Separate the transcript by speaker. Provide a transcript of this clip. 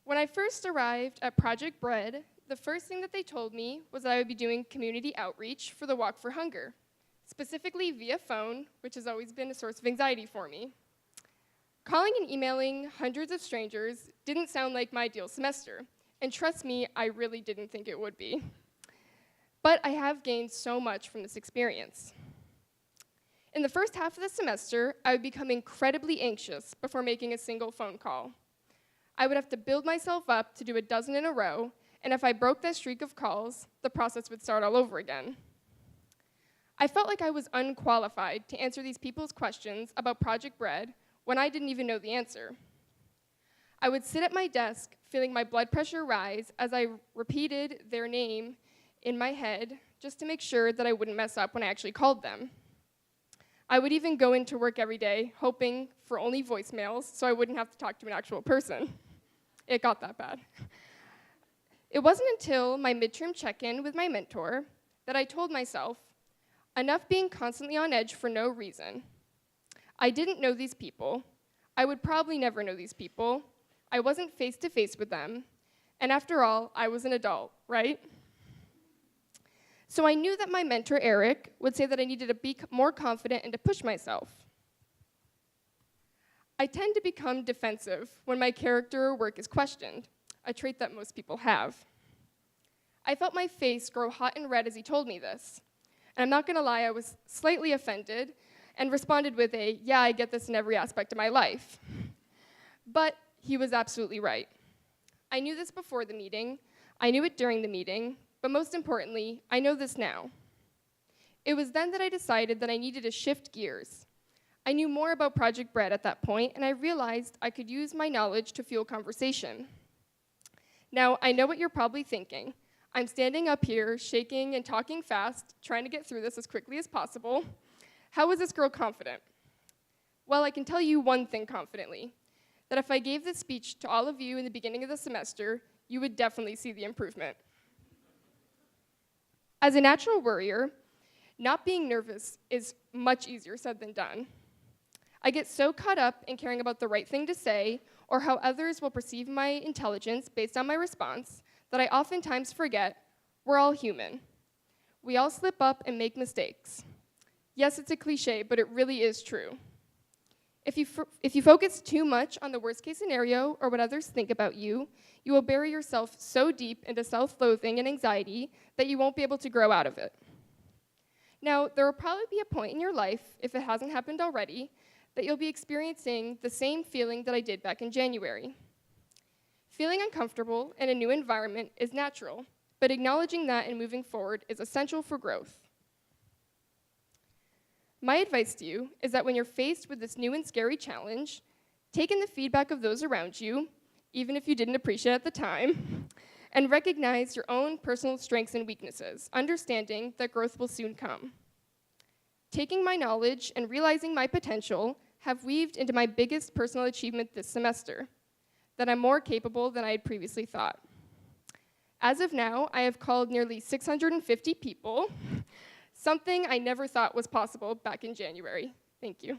Speaker 1: When I first arrived at Project Bread, the first thing that they told me was that I would be doing community outreach for the Walk for Hunger, specifically via phone, which has always been a source of anxiety for me. Calling and emailing hundreds of strangers didn't sound like my ideal semester, and trust me, I really didn't think it would be. But I have gained so much from this experience. In the first half of the semester, I would become incredibly anxious before making a single phone call. I would have to build myself up to do a dozen in a row, and if I broke that streak of calls, the process would start all over again. I felt like I was unqualified to answer these people's questions about Project Bread when I didn't even know the answer. I would sit at my desk, feeling my blood pressure rise as I repeated their name in my head just to make sure that I wouldn't mess up when I actually called them. I would even go into work every day, hoping for only voicemails so I wouldn't have to talk to an actual person. It got that bad. It wasn't until my midterm check-in with my mentor that I told myself, enough being constantly on edge for no reason. I didn't know these people. I would probably never know these people. I wasn't face-to-face with them. And after all, I was an adult, right? So I knew that my mentor, Eric, would say that I needed to be more confident and to push myself. I tend to become defensive when my character or work is questioned, a trait that most people have. I felt my face grow hot and red as he told me this. And I'm not gonna lie, I was slightly offended and responded with a, yeah, I get this in every aspect of my life. But he was absolutely right. I knew this before the meeting, I knew it during the meeting, but most importantly, I know this now. It was then that I decided that I needed to shift gears. I knew more about Project Bread at that point, and I realized I could use my knowledge to fuel conversation. Now, I know what you're probably thinking. I'm standing up here, shaking and talking fast, trying to get through this as quickly as possible. How is this girl confident? Well, I can tell you one thing confidently, that if I gave this speech to all of you in the beginning of the semester, you would definitely see the improvement. As a natural worrier, not being nervous is much easier said than done. I get so caught up in caring about the right thing to say or how others will perceive my intelligence based on my response that I oftentimes forget we're all human. We all slip up and make mistakes. Yes, it's a cliche, but it really is true. If you focus too much on the worst case scenario or what others think about you, you will bury yourself so deep into self-loathing and anxiety that you won't be able to grow out of it. Now, there will probably be a point in your life, if it hasn't happened already, that you'll be experiencing the same feeling that I did back in January. Feeling uncomfortable in a new environment is natural, but acknowledging that and moving forward is essential for growth. My advice to you is that when you're faced with this new and scary challenge, take in the feedback of those around you, even if you didn't appreciate it at the time, and recognize your own personal strengths and weaknesses, understanding that growth will soon come. Taking my knowledge and realizing my potential have weaved into my biggest personal achievement this semester, that I'm more capable than I had previously thought. As of now, I have called nearly 650 people, something I never thought was possible back in January. Thank you.